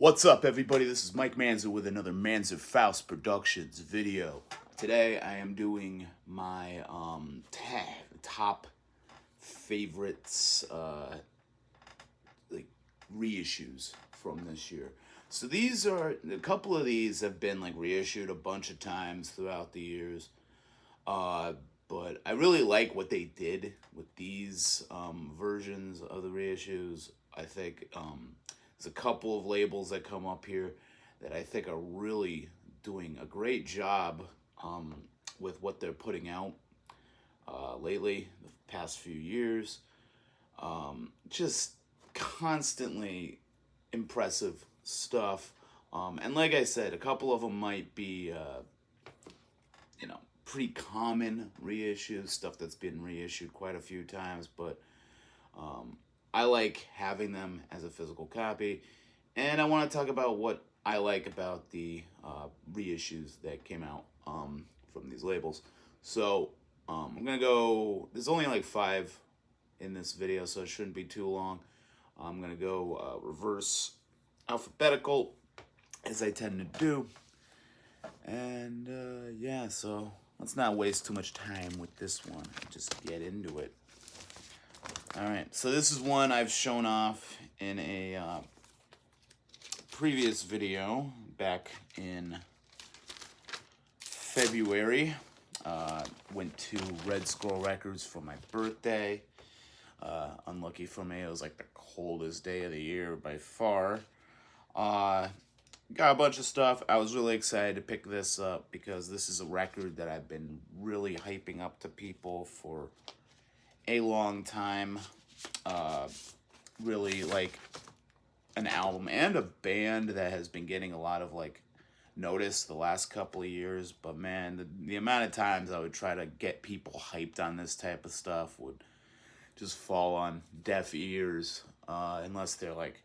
What's up, everybody? This is Mike Manzer with another Manzer Faust Productions video. Today I am doing my top favorites, like reissues from this year. So these are a couple of these have been like reissued a bunch of times throughout the years. But I really like what they did with these versions of the reissues. I think there's a couple of labels that come up here that I think are really doing a great job with what they're putting out lately, the past few years. Just constantly impressive stuff. And like I said, a couple of them might be, pretty common reissues, stuff that's been reissued quite a few times, but I like having them as a physical copy. And I want to talk about what I like about the reissues that came out from these labels. So I'm going to go, there's only like 5 in this video, so it shouldn't be too long. I'm going to go reverse alphabetical, as I tend to do. And yeah, so let's not waste too much time with this one. Just get into it. All right, so this is one I've shown off in a previous video back in February. Went to Red Squirrel Records for my birthday. Unlucky for me, it was like the coldest day of the year by far. Got a bunch of stuff. I was really excited to pick this up because this is a record that I've been really hyping up to people for a long time. Really like an album and a band that has been getting a lot of like notice the last couple of years. But man, the amount of times I would try to get people hyped on this type of stuff would just fall on deaf ears unless they're like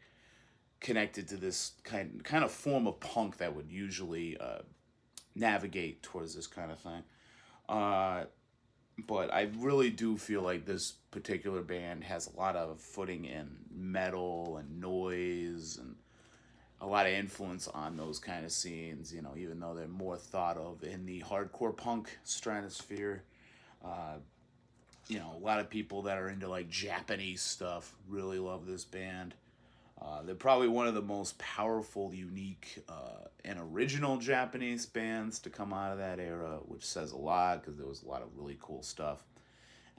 connected to this kind of form of punk that would usually navigate towards this kind of thing. But I really do feel like this particular band has a lot of footing in metal and noise and a lot of influence on those kind of scenes, even though they're more thought of in the hardcore punk stratosphere. A lot of people that are into like Japanese stuff really love this band. They're probably one of the most powerful, unique, and original Japanese bands to come out of that era, which says a lot because there was a lot of really cool stuff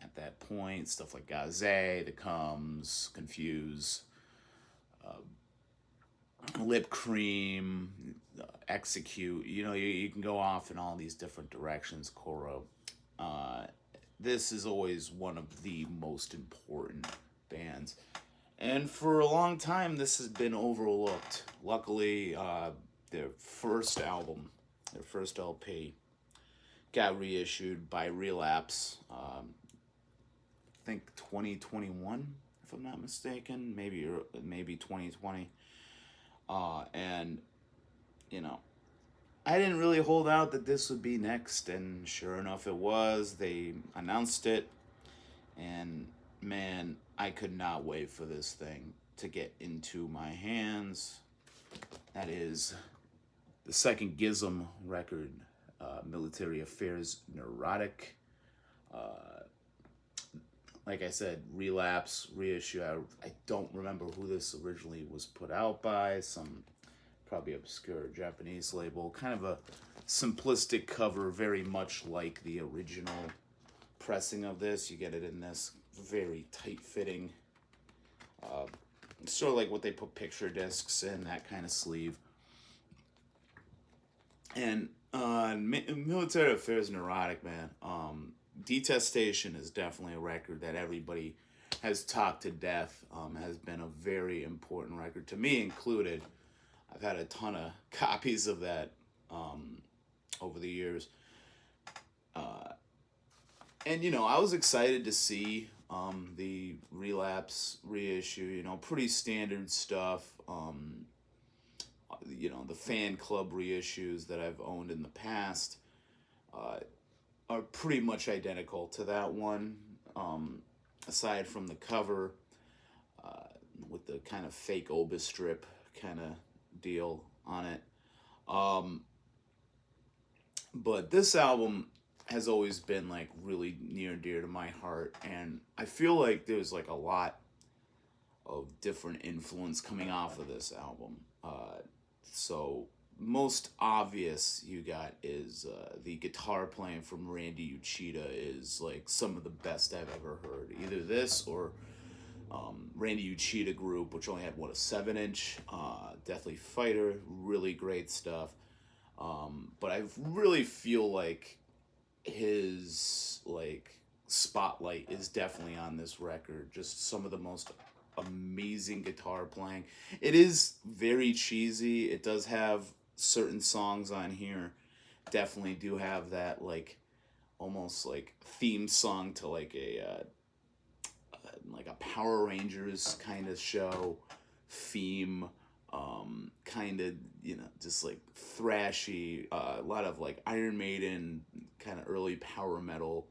at that point. Stuff like Gaze, The Comes, Confuse, Lip Cream, Execute. You can go off in all these different directions, Koro. This is always one of the most important bands. And for a long time, this has been overlooked. Luckily, their first album, their first LP, got reissued by Relapse. I think 2021, if I'm not mistaken, maybe 2020. And I didn't really hold out that this would be next, and sure enough, it was. They announced it, and man, I could not wait for this thing to get into my hands. That is the second G.I.S.M record, Military Affairs Neurotic. Like I said, Relapse, reissue. I don't remember who this originally was put out by. Some probably obscure Japanese label. Kind of a simplistic cover, very much like the original pressing of this. You get it in this very tight-fitting, sort of like what they put picture discs in, that kind of sleeve. And Military Affairs Neurotic, man, Detestation is definitely a record that everybody has talked to death. Has been a very important record, to me included. I've had a ton of copies of that over the years. And, I was excited to see the Relapse reissue, pretty standard stuff. The fan club reissues that I've owned in the past are pretty much identical to that one, aside from the cover with the kind of fake Obis strip kind of deal on it. Um, but this album has always been like really near and dear to my heart, and I feel like there's like a lot of different influence coming off of this album. So most obvious you got is the guitar playing from Randy Uchida is like some of the best I've ever heard. Either this or Randy Uchida group, which only had what, a 7-inch. Deathly Fighter, really great stuff. But I really feel like his like spotlight is definitely on this record. Just some of the most amazing guitar playing. It is very cheesy. It does have certain songs on here definitely do have that like almost like theme song to like a Power Rangers kind of show theme, kind of, you know, just like thrashy, a lot of like Iron Maiden kind of early power metal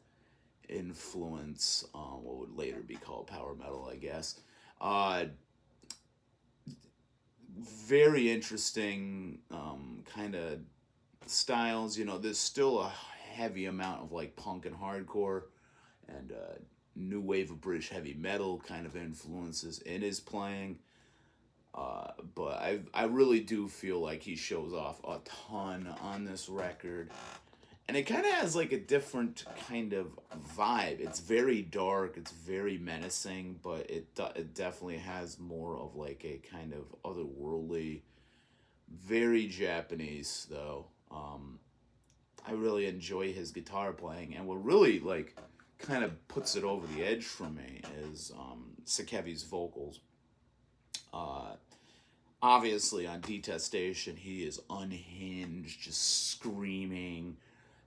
influence, what would later be called power metal, I guess. uh Very interesting, kind of styles. You know, there's still a heavy amount of like punk and hardcore and new wave of British heavy metal kind of influences in his playing. But I really do feel like he shows off a ton on this record. And it kind of has like a different kind of vibe. It's very dark, it's very menacing, but it definitely has more of like a kind of otherworldly, very Japanese though. I really enjoy his guitar playing, and what really like kind of puts it over the edge for me is Sakevi's vocals. Uh, Obviously, on Detestation, he is unhinged, just screaming.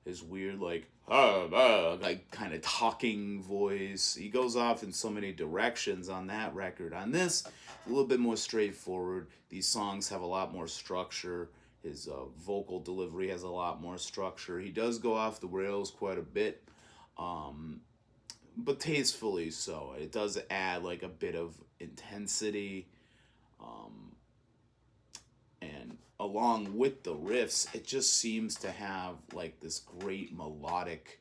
His weird, like kind of talking voice. He goes off in so many directions on that record. On this, a little bit more straightforward. These songs have a lot more structure. His vocal delivery has a lot more structure. He does go off the rails quite a bit, um, but tastefully so. It does add like a bit of intensity. Um, and along with the riffs, it just seems to have like this great melodic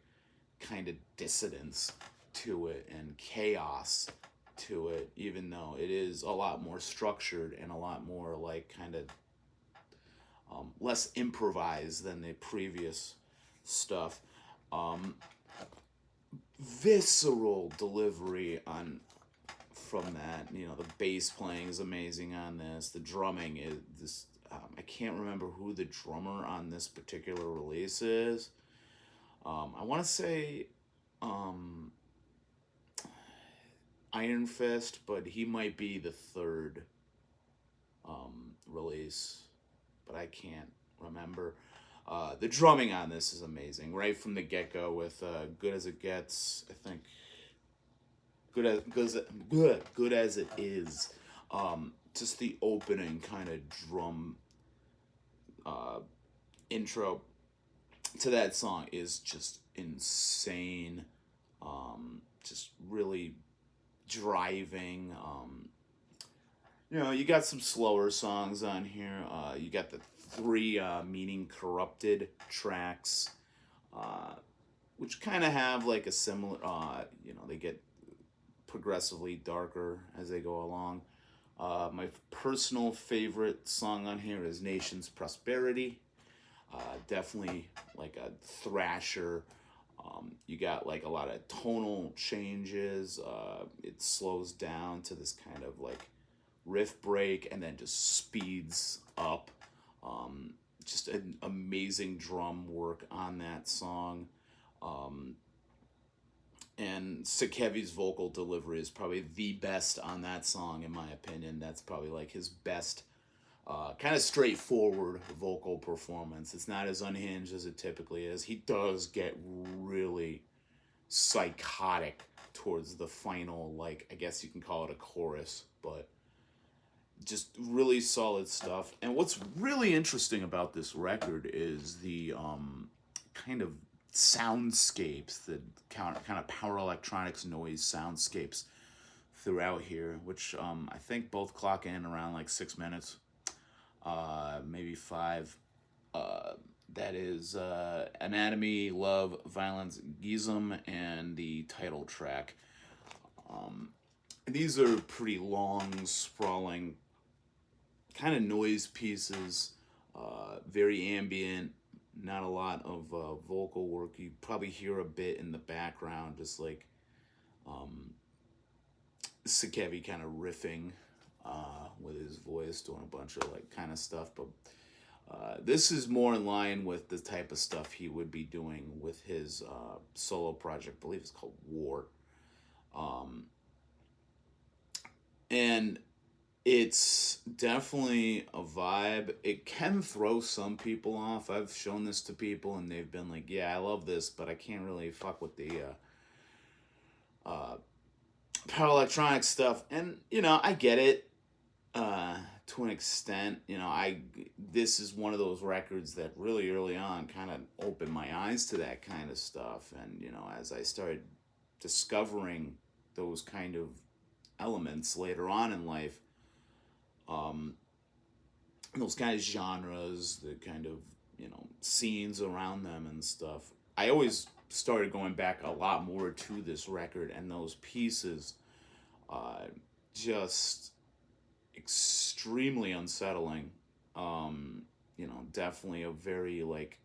kind of dissonance to it and chaos to it, even though it is a lot more structured and a lot more like kind of less improvised than the previous stuff. Um, Visceral delivery on from that. You know, the bass playing is amazing on this. The drumming is this. I can't remember who the drummer on this particular release is. I want to say um, Iron Fist, but he might be the third release, but I can't remember. The drumming on this is amazing, right from the get go with "Good as It Gets." I think good as it is. Just the opening kind of drum uh, intro to that song is just insane. Just really driving. You know, you got some slower songs on here. You got the three Meaning Corrupted tracks, uh, which kind of have like a similar, you know, they get progressively darker as they go along. My personal favorite song on here is Nation's Prosperity. Definitely like a thrasher. You got like a lot of tonal changes. It slows down to this kind of like riff break and then just speeds up. Just an amazing drum work on that song. Um, and Sakevi's vocal delivery is probably the best on that song, in my opinion. That's probably like his best kind of straightforward vocal performance. It's not as unhinged as it typically is. He does get really psychotic towards the final, like, I guess you can call it a chorus, but just really solid stuff. And what's really interesting about this record is the kind of soundscapes, the kind of power electronics noise soundscapes throughout here, which I think both clock in around like 6 minutes. maybe 5. That is Anatomy, Love, Violence, G.I.S.M, and the title track. These are pretty long, sprawling, kind of noise pieces, very ambient, not a lot of vocal work. You probably hear a bit in the background, just like Sikevi kind of riffing with his voice, doing a bunch of like kind of stuff. But this is more in line with the type of stuff he would be doing with his solo project. I believe it's called War. And it's definitely a vibe. It can throw some people off. I've shown this to people and they've been like, yeah, I love this, but I can't really fuck with the power electronic stuff. And, I get it to an extent. This is one of those records that really early on kind of opened my eyes to that kind of stuff. And, as I started discovering those kind of elements later on in life, those kind of genres, the kind of, scenes around them and stuff, I always started going back a lot more to this record, and those pieces just extremely unsettling. Definitely a very like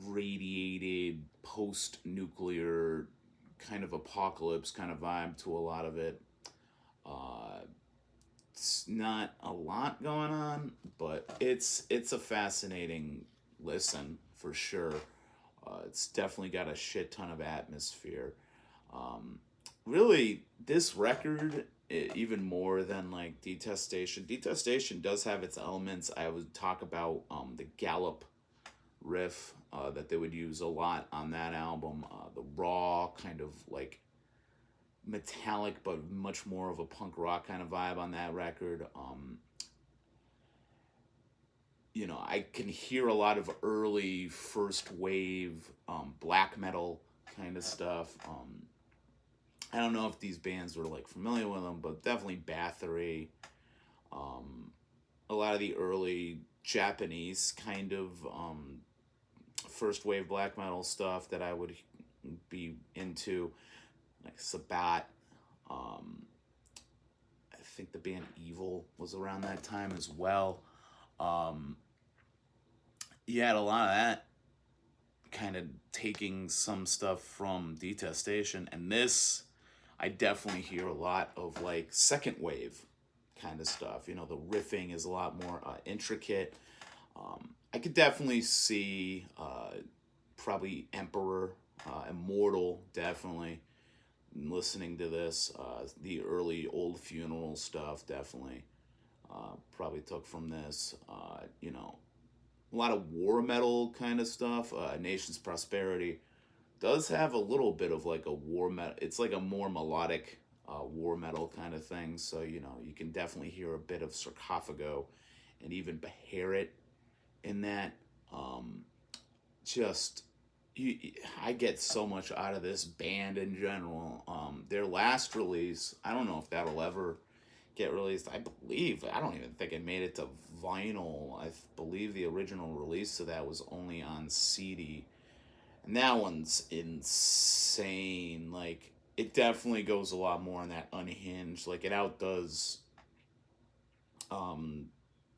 radiated post-nuclear kind of apocalypse kind of vibe to a lot of it. It's not a lot going on, but it's a fascinating listen for sure. It's definitely got a shit ton of atmosphere. Really, this record, even more than like Detestation. Detestation does have its elements. I would talk about the gallop riff that they would use a lot on that album. The raw kind of like metallic but much more of a punk rock kind of vibe on that record. I can hear a lot of early first wave black metal kind of stuff. I don't know if these bands were like familiar with them, but definitely Bathory. A lot of the early Japanese kind of first wave black metal stuff that I would be into, like Sabat. I think the band Evil was around that time as well. You had a lot of that kind of taking some stuff from Detestation, and this I definitely hear a lot of like second wave kind of stuff. The riffing is a lot more intricate. I could definitely see probably Emperor, Immortal, definitely listening to this. The early Old Funeral stuff, definitely probably took from this. A lot of war metal kind of stuff. Nation's Prosperity does have a little bit of like a war metal. It's like a more melodic war metal kind of thing. So, you can definitely hear a bit of Sarcophago and even Beherit in that. I get so much out of this band in general. Their last release, I don't know if that'll ever get released. I don't even think it made it to vinyl. I believe the original release of that was only on CD. And that one's insane. Like, it definitely goes a lot more on that unhinged. Like, it outdoes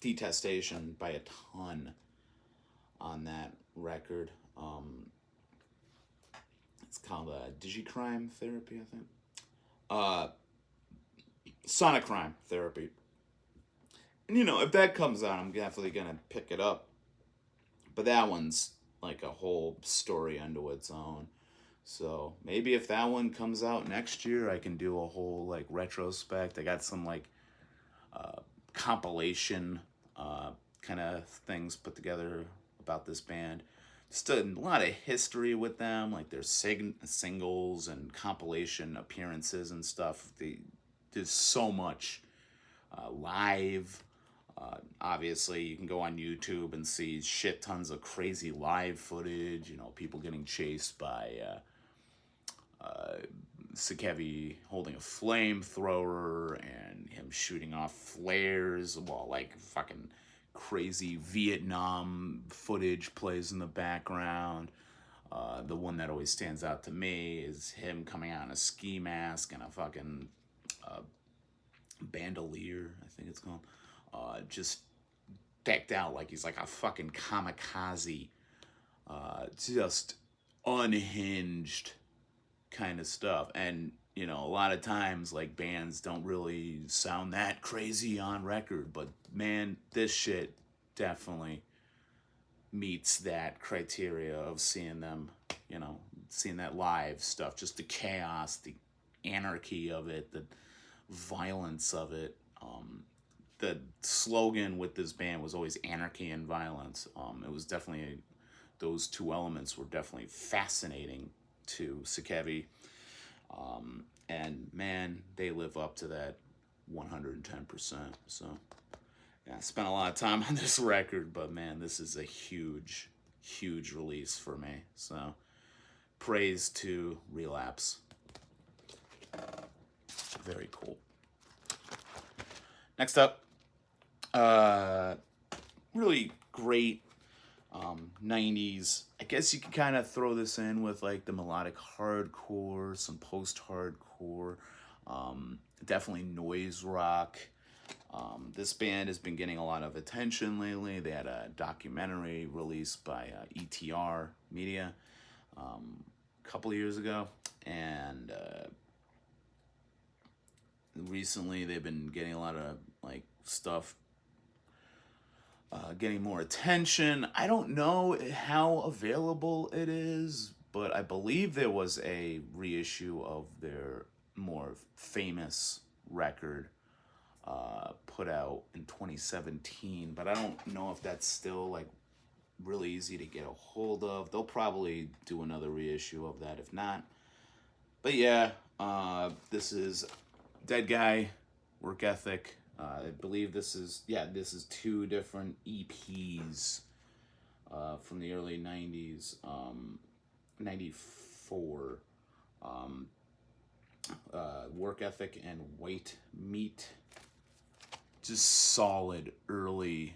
Detestation by a ton on that record. It's called Digicrime Therapy, I think. Sonic Crime Therapy. And if that comes out, I'm definitely gonna pick it up. But that one's like a whole story unto its own. So maybe if that one comes out next year, I can do a whole like retrospect. I got some like compilation kind of things put together about this band. Just a lot of history with them, like their singles and compilation appearances and stuff. There's so much live. Obviously, you can go on YouTube and see shit tons of crazy live footage. People getting chased by Sikevi holding a flamethrower and him shooting off flares while like fucking crazy Vietnam footage plays in the background. The one that always stands out to me is him coming out in a ski mask and a fucking bandolier, I think it's called. Just decked out like he's like a fucking kamikaze. Just unhinged kind of stuff. And, you know, a lot of times, like, bands don't really sound that crazy on record. But, man, this shit definitely meets that criteria of seeing them, you know, seeing that live stuff. Just the chaos, the anarchy of it, the violence of it. The slogan with this band was always anarchy and violence. It was definitely, those two elements were definitely fascinating to Sikevi. And man, they live up to that 110%. So, yeah, I spent a lot of time on this record, but man, this is a huge, huge release for me. So, praise to Relapse. Very cool. Next up, really great 90s. I guess you could kind of throw this in with like the melodic hardcore, some post-hardcore, definitely noise rock. This band has been getting a lot of attention lately. They had a documentary released by ETR Media a couple of years ago, and recently they've been getting a lot of like stuff getting more attention. I don't know how available it is, but I believe there was a reissue of their more famous record put out in 2017, but I don't know if that's still like really easy to get a hold of. They'll probably do another reissue of that if not. But yeah, this is Deadguy, Workethic. I believe this is two different EPs from the early 90s, 94. Workethic and White Meat. Just solid early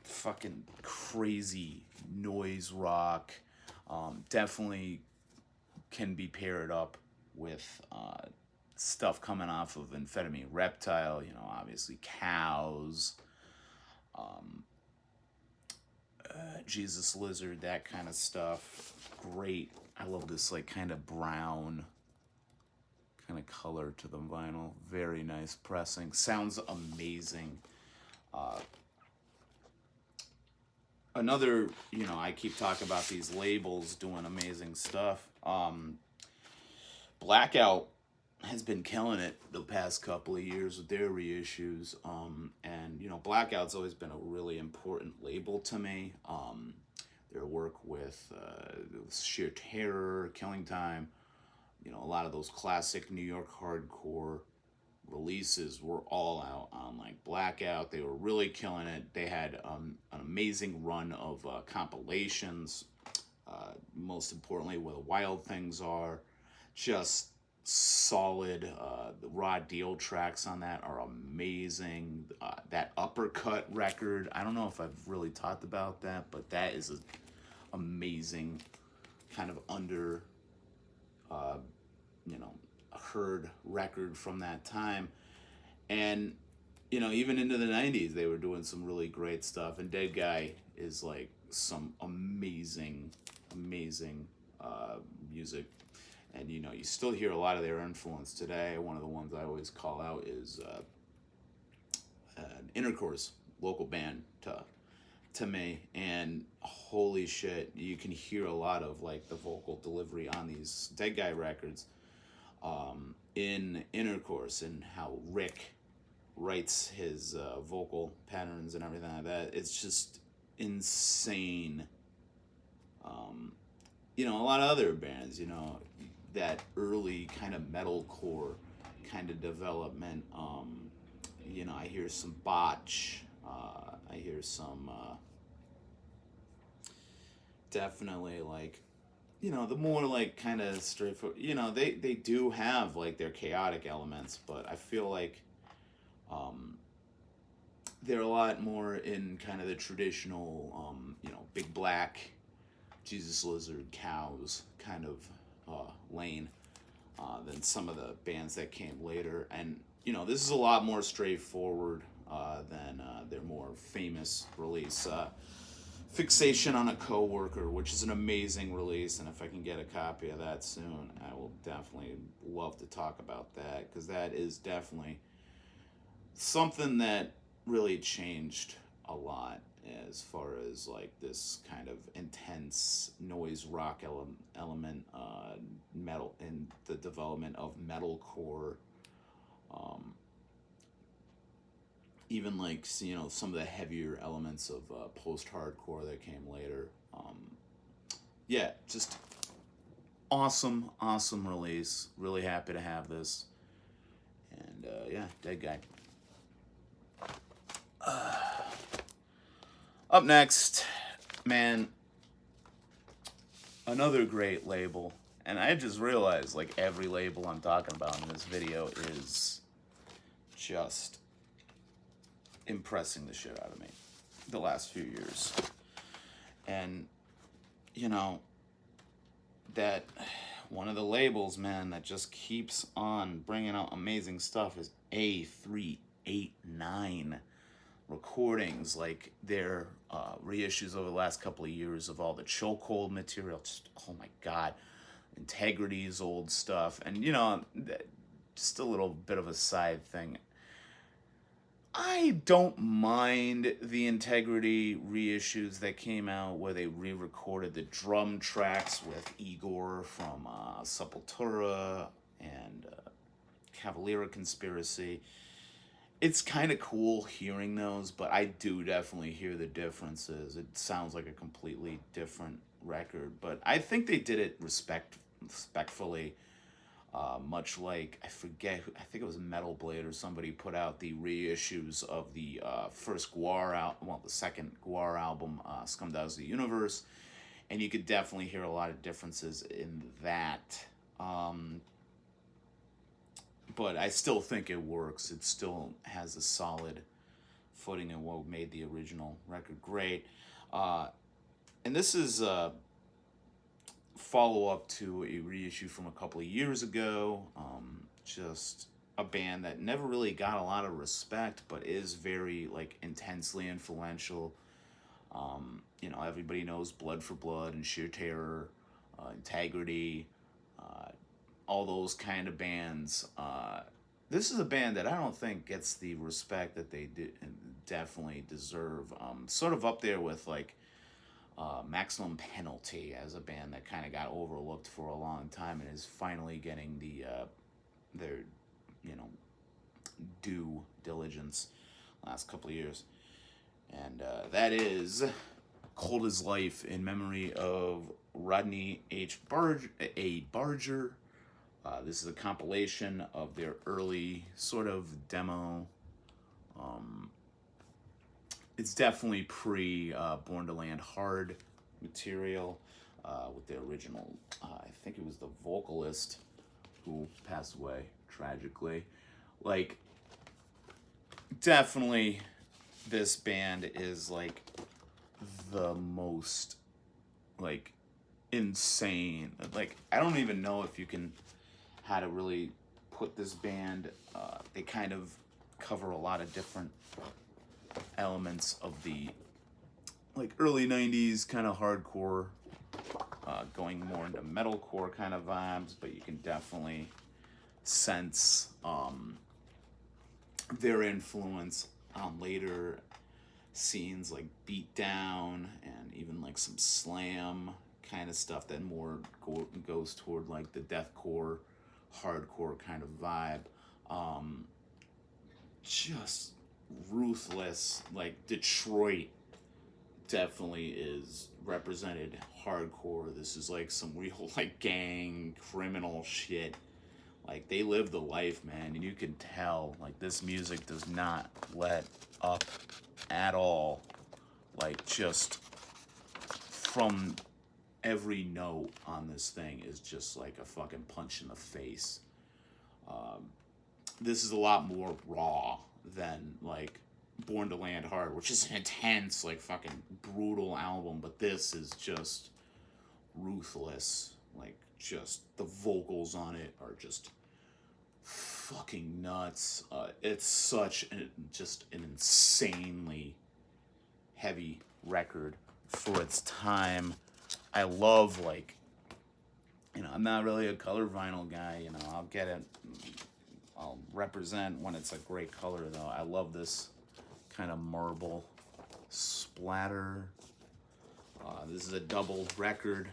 fucking crazy noise rock. Definitely can be paired up with stuff coming off of Amphetamine Reptile, you know, obviously Cows, Jesus Lizard, that kind of stuff. Great. I love this like kind of brown kind of color to the vinyl. Very nice pressing. Sounds amazing. Another, you know, I keep talking about these labels doing amazing stuff. Blackout has been killing it the past couple of years with their reissues. And, you know, Blackout's always been a really important label to me. Their work with Sheer Terror, Killing Time, you know, a lot of those classic New York hardcore releases were all out on like Blackout. They were really killing it. They had an amazing run of compilations. Most importantly, Where the Wild Things Are. Just solid. The raw deal tracks on that are amazing. That Uppercut record, I don't know if I've really talked about that, but that is an amazing kind of under you know, heard record from that time. And, you know, even into the 90s, they were doing some really great stuff. And Deadguy is like some amazing, amazing music. And, you know, you still hear a lot of their influence today. One of the ones I always call out is Intercourse, local band to me. And holy shit, you can hear a lot of like the vocal delivery on these Deadguy records in Intercourse, and how Rick writes his vocal patterns and everything like that. It's just insane. You know, a lot of other bands, you know, that early kind of metalcore kind of development. You know, I hear some Botch. I hear some definitely like, you know, the more like kind of straightforward, you know, they do have like their chaotic elements, but I feel like They're a lot more in kind of the traditional, Big Black, Jesus Lizard, Cows kind of lane than some of the bands that came later. And, this is a lot more straightforward than their more famous release. Fixation on a Coworker, which is an amazing release, and if I can get a copy of that soon, I will definitely love to talk about that, because that is definitely something that really changed a lot as far as like this kind of intense noise rock element, metal, in the development of metalcore. Even like some of the heavier elements of post-hardcore that came later. Yeah, just awesome release. Really happy to have this. And yeah, Deadguy. Up next, man, another great label. And I just realized like every label I'm talking about in this video is just impressing the shit out of me the last few years. And that one of the labels, man, that just keeps on bringing out amazing stuff is A389 Recordings. Like their reissues over the last couple of years of all the Chokehold material, just oh my god, Integrity's old stuff. And just a little bit of a side thing, I don't mind the Integrity reissues that came out where they re-recorded the drum tracks with Igor from Sepultura and Cavalera Conspiracy. It's kind of cool hearing those, but I do definitely hear the differences. It sounds like a completely different record, but I think they did it respectfully. Much like, I think it was Metal Blade or somebody put out the reissues of the first the second Gwar album, Scummed Out of the Universe, and you could definitely hear a lot of differences in that. But I still think it works. It still has a solid footing in what made the original record great. And this is follow-up to a reissue from a couple of years ago. Just a band that never really got a lot of respect, but is very like intensely influential. Everybody knows Blood for Blood and Sheer Terror, Integrity, all those kind of bands. This is a band that I don't think gets the respect that they definitely deserve. Sort of up there with like Maximum Penalty as a band that kind of got overlooked for a long time and is finally getting their due diligence last couple of years. And that is Cold as Life, in memory of Rodney Barger. This is a compilation of their early sort of demo. It's definitely pre Born to Land Hard material with the original, I think it was the vocalist who passed away tragically. Like, definitely this band is like the most like insane. Like, I don't even know if you can how to really put this band. They kind of cover a lot of different elements of the like early 90s kind of hardcore, going more into metalcore kind of vibes, but you can definitely sense their influence on later scenes like Beatdown and even like some slam kind of stuff that more goes toward like the deathcore, hardcore kind of vibe. Just ruthless. Like, Detroit definitely is represented hardcore. This is like some real like gang criminal shit. Like, they live the life, man, and you can tell like this music does not let up at all. Like, just from every note on this thing is just like a fucking punch in the face. This is a lot more raw than like Born to Land Hard, which is an intense, like fucking brutal album, but this is just ruthless. Like, just the vocals on it are just fucking nuts. It's such just an insanely heavy record for its time. I love, like, I'm not really a color vinyl guy. I'll get it. I'll represent when it's a great color, though. I love this kind of marble splatter. This is a double record.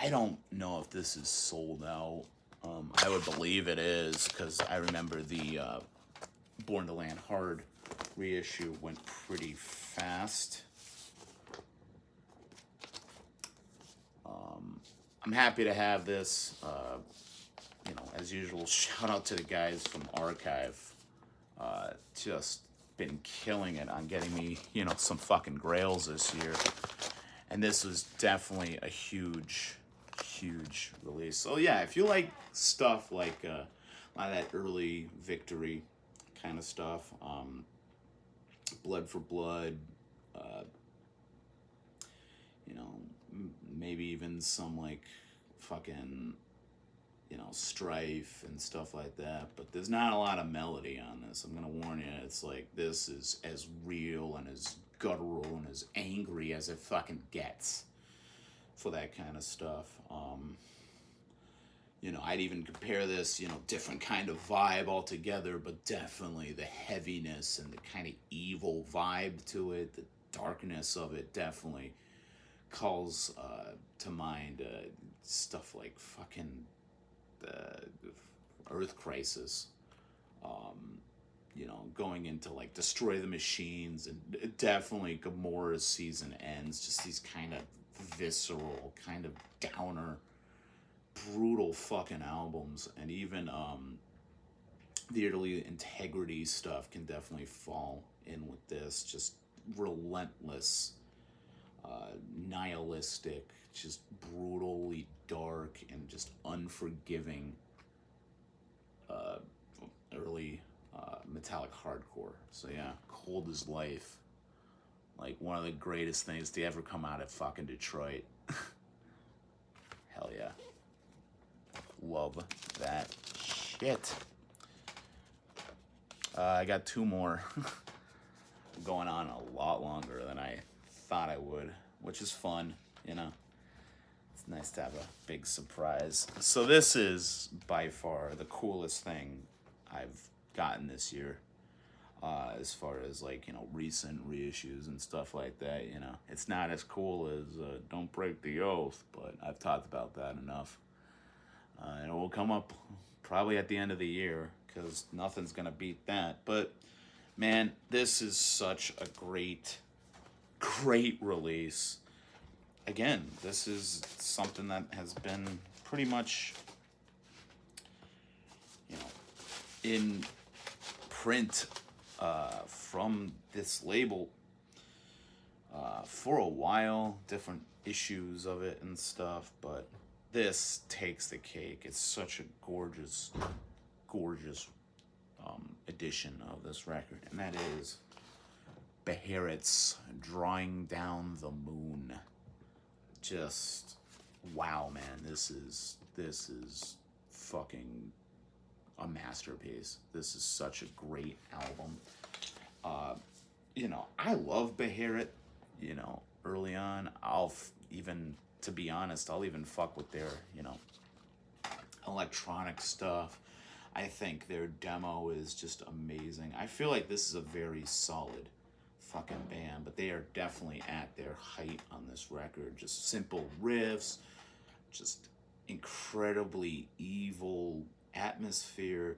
I don't know if this is sold out. I would believe it is, because I remember the Born to Land Hard reissue went pretty fast. I'm happy to have this. As usual, shout out to the guys from Archive. Just been killing it on getting me, some fucking grails this year. And this was definitely a huge release. So yeah, if you like stuff like a lot of that early Victory kind of stuff, Blood for Blood, maybe even some like fucking Strife and stuff like that, but there's not a lot of melody on this. I'm gonna warn you, it's like, this is as real and as guttural and as angry as it fucking gets for that kind of stuff. I'd even compare this, different kind of vibe altogether, but definitely the heaviness and the kind of evil vibe to it, the darkness of it definitely calls to mind stuff like fucking Earth Crisis, going into like Destroy the Machines, and definitely Gamora's Season Ends, just these kind of visceral, kind of downer, brutal fucking albums. And even the early Integrity stuff can definitely fall in with this, just relentless, nihilistic, just brutally dark and just unforgiving early metallic hardcore. So yeah, Cold as Life, like one of the greatest things to ever come out of fucking Detroit. Hell yeah, love that shit. I got two more going on a lot longer than I thought I would, which is fun. It's nice to have a big surprise. So this is by far the coolest thing I've gotten this year, as far as like, recent reissues and stuff like that. It's not as cool as Don't Break the Oath, but I've talked about that enough. And it will come up probably at the end of the year, because nothing's gonna beat that. But man, this is such a great release. Again, this is something that has been pretty much, in print from this label for a while, different issues of it and stuff, but this takes the cake. It's such a gorgeous edition of this record, and that is Beherit's Drawing Down the Moon. Just wow, man, this is fucking a masterpiece. This is such a great album. I love Beherit. Early on, to be honest, I'll even fuck with their electronic stuff. I think their demo is just amazing. I feel like this is a very solid fucking band, but they are definitely at their height on this record. Just simple riffs, just incredibly evil atmosphere,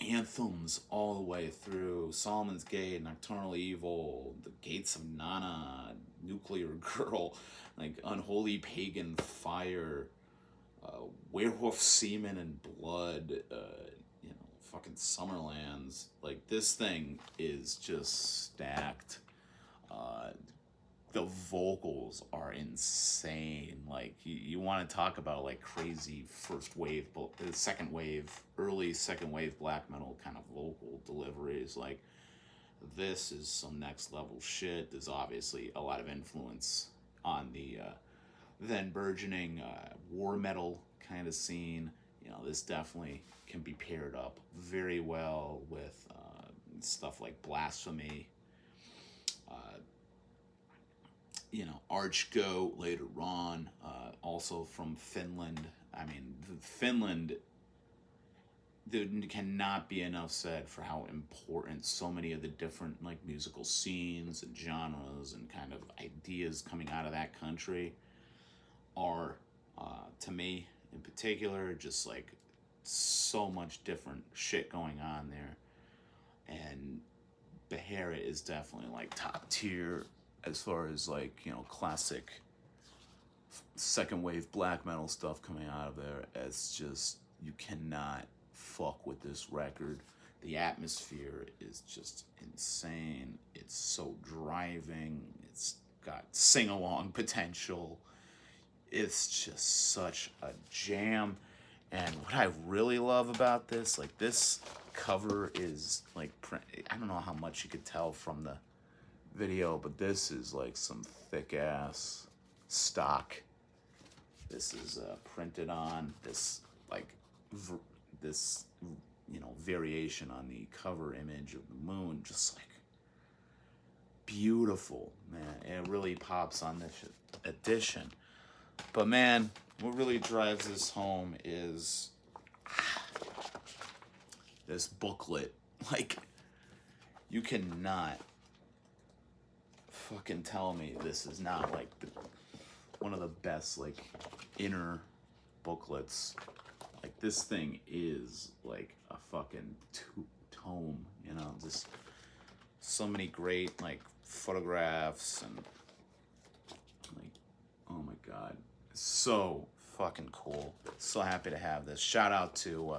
anthems all the way through. Solomon's Gate, Nocturnal Evil, The Gates of Nana, Nuclear Girl, like Unholy Pagan Fire, Werewolf Semen and Blood, fucking Summerlands. Like, this thing is just stacked. the vocals are insane. Like you want to talk about like crazy first wave, second wave, early second wave black metal kind of vocal deliveries. Like this is some next level shit. There's obviously a lot of influence on the then burgeoning war metal kind of scene. You know, this definitely can be paired up very well with stuff like Blasphemy, you know, Archgoat later on, also from Finland. I mean, Finland, there cannot be enough said for how important so many of the different like musical scenes and genres and kind of ideas coming out of that country are, to me in particular, just like so much different shit going on there. And Beherit is definitely like top tier as far as like, you know, classic second wave black metal stuff coming out of there. It's just, you cannot fuck with this record. The atmosphere is just insane. It's so driving. It's got sing-along potential. It's just such a jam. And what I really love about this, like this cover is like, I don't know how much you could tell from the video, but this is like some thick ass stock. This is printed on this like this, you know, variation on the cover image of the moon. Just like beautiful, man. It really pops on this edition. But man, what really drives this home is this booklet. Like, you cannot fucking tell me this is not like one of the best like inner booklets. Like, this thing is like a fucking tome, you know, just so many great like photographs and like, oh my god, it's so fucking cool. So happy to have this. Shout out to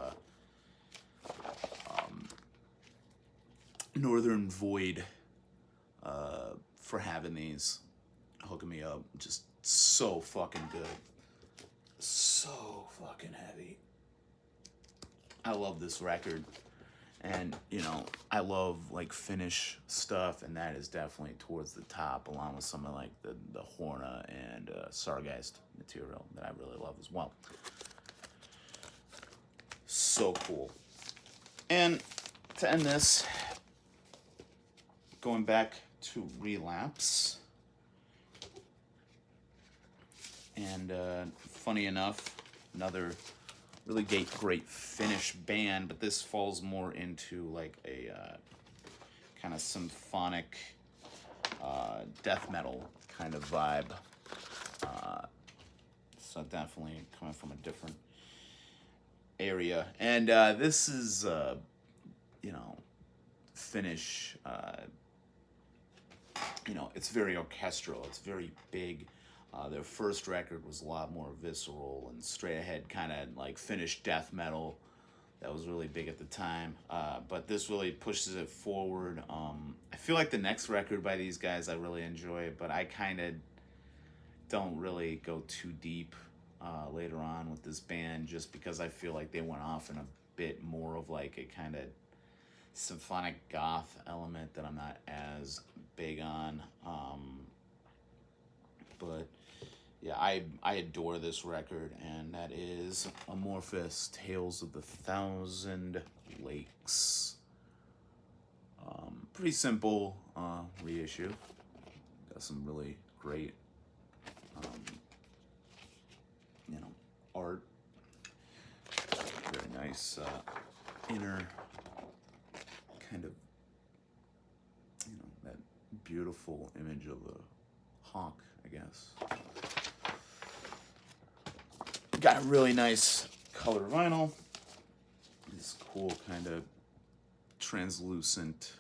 Northern Void for having these, hooking me up. Just so fucking good, so fucking heavy. I love this record. And, you know, I love like Finnish stuff, and that is definitely towards the top, along with some of like the Horna and Sargeist material that I really love as well. So cool. And to end this, going back to Relapse, and funny enough, another really great Finnish band, but this falls more into like a kind of symphonic death metal kind of vibe. So definitely coming from a different area. And this is, you know, Finnish, you know, it's very orchestral, it's very big. Their first record was a lot more visceral and straight ahead, kind of like Finnish death metal. That was really big at the time. But this really pushes it forward. I feel like the next record by these guys I really enjoy, but I kind of don't really go too deep later on with this band, just because I feel like they went off in a bit more of like a kind of symphonic goth element that I'm not as big on. But yeah, I adore this record, and that is Amorphis, Tales of the Thousand Lakes. Pretty simple reissue. Got some really great, you know, art. Very nice inner kind of, you know, that beautiful image of a hawk, I guess. Got a really nice color vinyl. This cool kind of translucent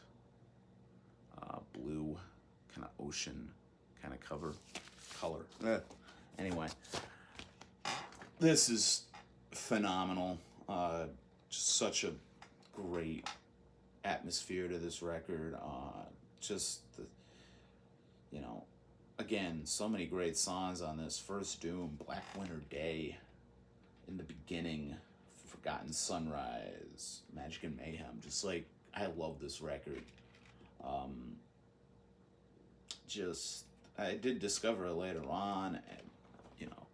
blue, kind of ocean kind of color. Anyway, this is phenomenal. Just such a great atmosphere to this record. Just the, you know, again, so many great songs on this. First Doom, Black Winter Day, In the Beginning, Forgotten Sunrise, Magic and Mayhem. Just like, I love this record. Just, I did discover it later on, and, you know,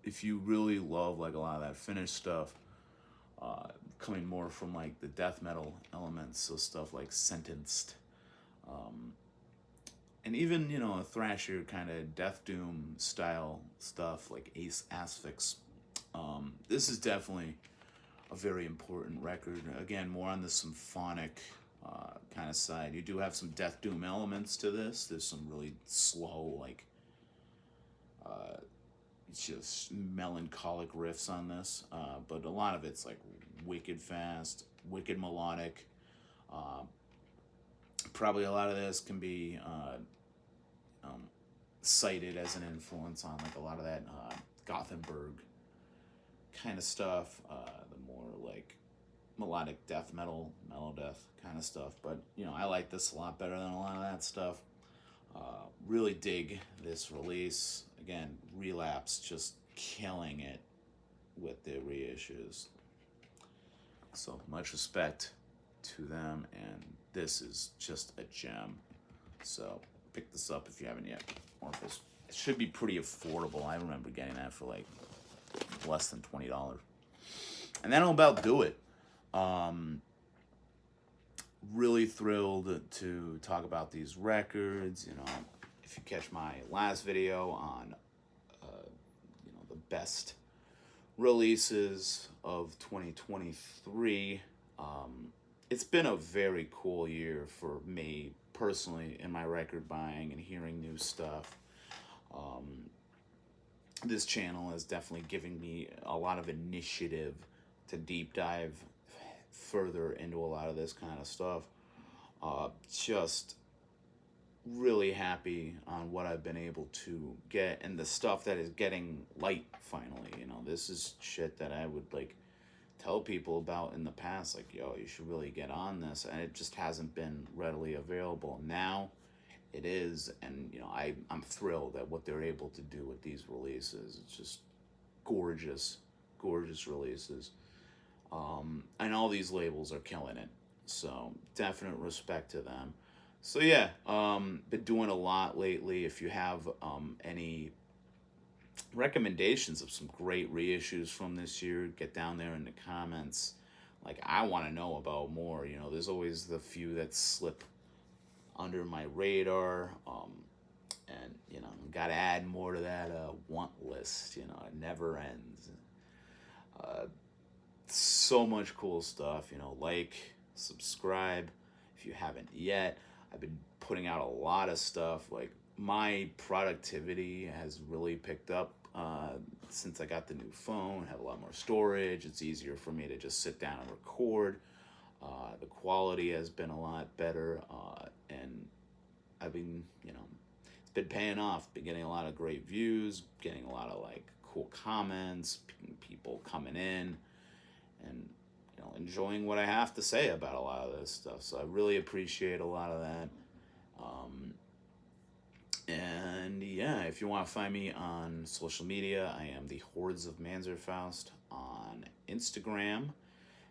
if you really love like a lot of that Finnish stuff, coming more from like the death metal elements, so stuff like Sentenced, and even, you know, a thrasher kind of death doom style stuff like Asphyx. This is definitely a very important record. Again, more on the symphonic kind of side. You do have some death doom elements to this. There's some really slow, like, just melancholic riffs on this, but a lot of it's like wicked fast, wicked melodic. Probably a lot of this can be cited as an influence on like a lot of that Gothenburg kind of stuff, the more like melodic death metal, melodeath kind of stuff. But, you know, I like this a lot better than a lot of that stuff. Really dig this release. Again, Relapse just killing it with their reissues. So much respect to them, and this is just a gem. So pick this up if you haven't yet. Amorphis. It should be pretty affordable. I remember getting that for like less than $20. And that'll about do it. Really thrilled to talk about these records. You know, if you catch my last video on, you know, the best releases of 2023, it's been a very cool year for me personally in my record buying and hearing new stuff. This channel is definitely giving me a lot of initiative to deep dive further into a lot of this kind of stuff. Just really happy on what I've been able to get, and the stuff that is getting light finally. You know, this is shit that I would like tell people about in the past, like, yo, you should really get on this, and it just hasn't been readily available. Now it is, and, you know, I'm thrilled at what they're able to do with these releases. It's just gorgeous releases. And all these labels are killing it, so definite respect to them. So yeah, been doing a lot lately. If you have any recommendations of some great reissues from this year, get down there in the comments. Like, I want to know about more. You know, there's always the few that slip under my radar, and, you know, gotta add more to that want list. You know, it never ends. So much cool stuff. You know, like, subscribe if you haven't yet. I've been putting out a lot of stuff. Like, my productivity has really picked up since I got the new phone. I have a lot more storage. It's easier for me to just sit down and record. The quality has been a lot better, and I've been, you know, it's been paying off. Been getting a lot of great views, getting a lot of like cool comments, people coming in, and, you know, enjoying what I have to say about a lot of this stuff. So I really appreciate a lot of that. And yeah, if you want to find me on social media, I am the Hordes of Manzerfaust on Instagram.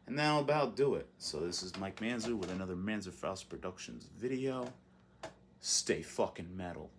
And that'll about do it. So this is Mike Manzer with another Manzerfaust Productions video. Stay fucking metal.